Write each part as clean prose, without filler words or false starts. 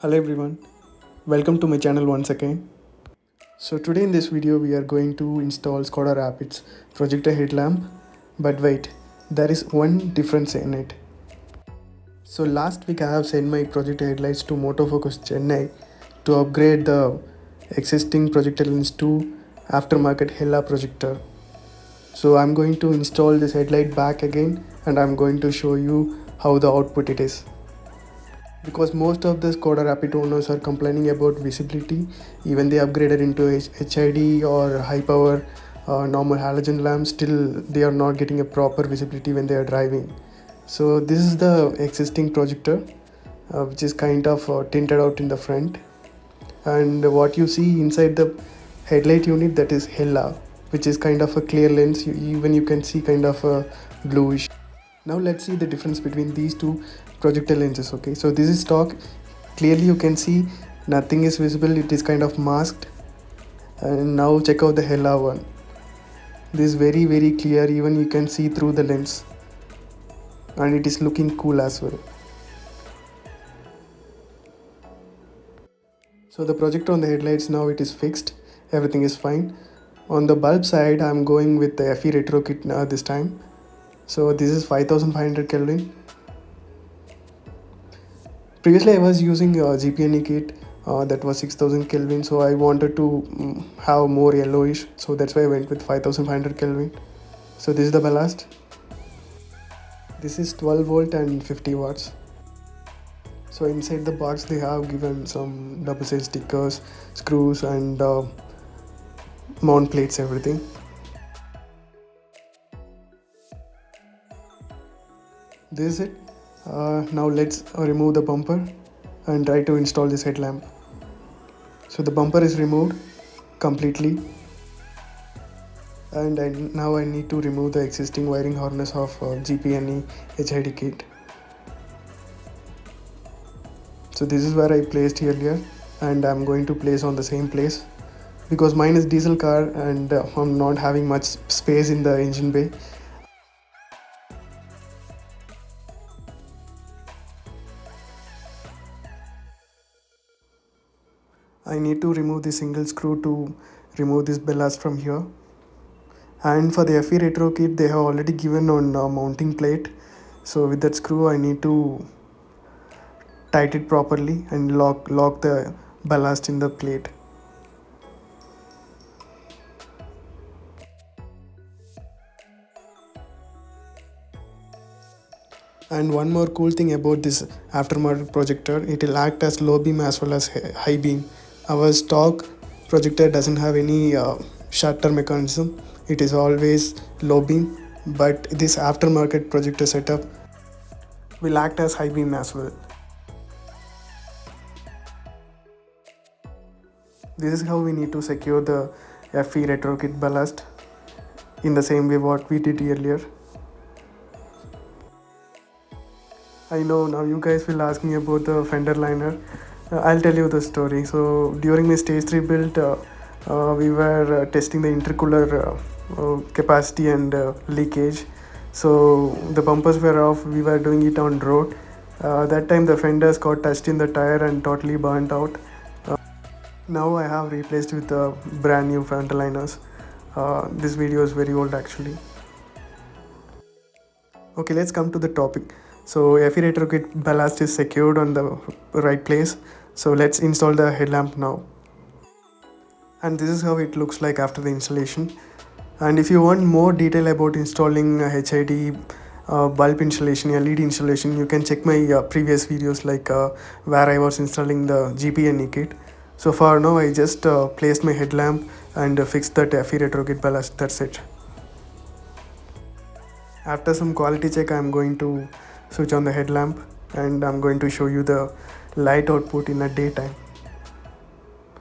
Hello everyone, welcome to my channel once again. So today in this video we are going to install Skoda Rapid's projector headlamp. But wait, there is one difference in it. So last week I have sent my projector headlights to Motofocus Chennai to upgrade the existing projector lens to aftermarket Hella projector. So I'm going to install this headlight back again and I'm going to show you how the output it is. Because most of the Skoda Rapid owners are complaining about visibility, even they upgraded into HID or high power normal halogen lamps, still they are not getting a proper visibility when they are driving. So this is the existing projector, which is kind of tinted out in the front, and what you see inside the headlight unit, that is Hella, which is kind of a clear lens. Even you can see kind of a bluish. Now let's see the difference between these two projector lenses. Okay, so this is stock. Clearly you can see nothing is visible, it is kind of masked. And now check out the Hella one. This is very clear, even you can see through the lens, and it is looking cool as well. So the projector on the headlights, now it is fixed, everything is fine. On the bulb side I'm going with the FE retro kit this time. So this is 5500 Kelvin. Previously I was using a GPNE kit that was 6000 Kelvin, so I wanted to have more yellowish, so that's why I went with 5500 Kelvin. So this is the ballast. This is 12 volt and 50 watts. So inside the box they have given some double sided stickers, screws and mount plates, everything. This is it. Now let's remove the bumper and try to install this headlamp. So the bumper is removed completely, and now I need to remove the existing wiring harness of GPNE HID kit. So this is where I placed earlier, and I'm going to place on the same place because mine is diesel car and I'm not having much space in the engine bay. I need to remove the single screw to remove this ballast from here. And for the FE retro kit they have already given on mounting plate. So with that screw I need to tight it properly and lock the ballast in the plate. And one more cool thing about this aftermarket projector, it will act as low beam as well as high beam. Our stock projector doesn't have any shutter mechanism, it is always low beam, but this aftermarket projector setup will act as high beam as well. This is how we need to secure the FE retro kit ballast in the same way what we did earlier. I know now you guys will ask me about the fender liner. I'll tell you the story. So during my stage 3 build, we were testing the intercooler capacity and leakage. So the bumpers were off, we were doing it on road. That time the fenders got touched in the tire and totally burnt out. Now I have replaced with brand new fender liners. This video is very old actually. Okay, let's come to the topic. So FE retro kit ballast is secured on the right place. So let's install the headlamp now. And this is how it looks like after the installation. And if you want more detail about installing HID bulb installation, LED installation, you can check my previous videos, like where I was installing the GPNE kit. So for now I just placed my headlamp and fixed that FE retro kit ballast, that's it. After some quality check, I'm going to switch on the headlamp and I'm going to show you the light output in the daytime.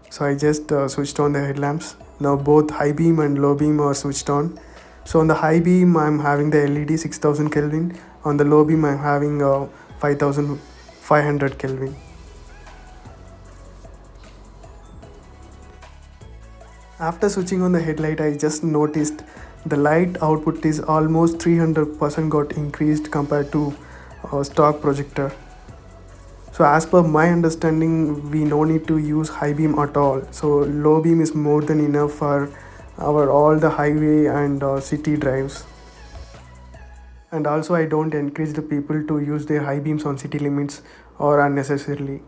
So I just switched on the headlamps. Now both high beam and low beam are switched on. So on the high beam I'm having the LED 6000 Kelvin. On the low beam I'm having 5500 Kelvin. After switching on the headlight, I just noticed the light output is almost 300% got increased compared to stock projector. So as per my understanding, we no need to use high beam at all. So low beam is more than enough for our all the highway and city drives. And also I don't encourage the people to use their high beams on city limits or unnecessarily.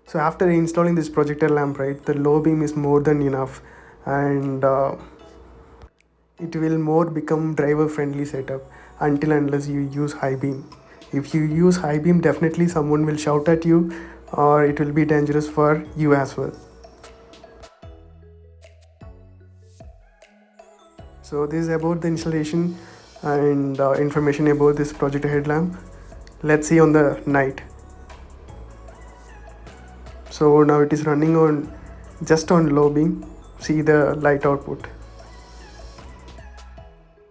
So after installing this projector lamp, right, the low beam is more than enough, and it will more become driver friendly setup until unless you use high beam. If you use high beam, definitely someone will shout at you, or it will be dangerous for you as well. So this is about the installation and information about this projector headlamp. Let's see on the night. So now it is running on just on low beam. See the light output.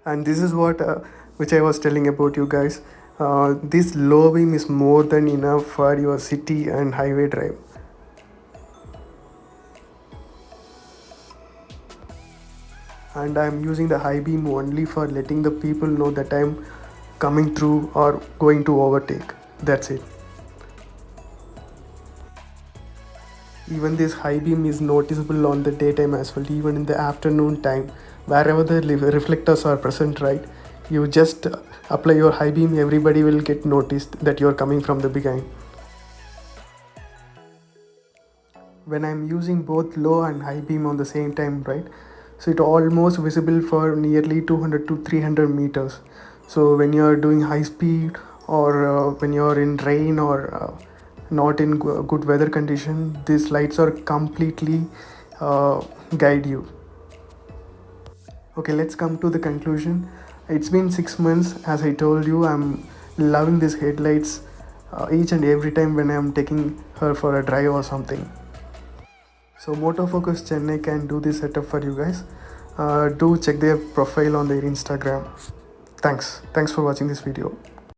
And this is what which I was telling about you guys. This low beam is more than enough for your city and highway drive. And I'm using the high beam only for letting the people know that I'm coming through or going to overtake. That's it. Even this high beam is noticeable on the daytime as well, even in the afternoon time, wherever the reflectors are present, right? You just apply your high beam, everybody will get noticed that you're coming from the behind. When I'm using both low and high beam on the same time, right, so it almost visible for nearly 200 to 300 meters. So when you're doing high speed, or when you're in rain, or not in good weather condition, these lights are completely guide you. Okay, let's come to the conclusion. It's been 6 months, as I told you. I'm loving these headlights each and every time when I'm taking her for a drive or something. So Motofocus Chennai can do this setup for you guys. Do check their profile on their Instagram. Thanks for watching this video.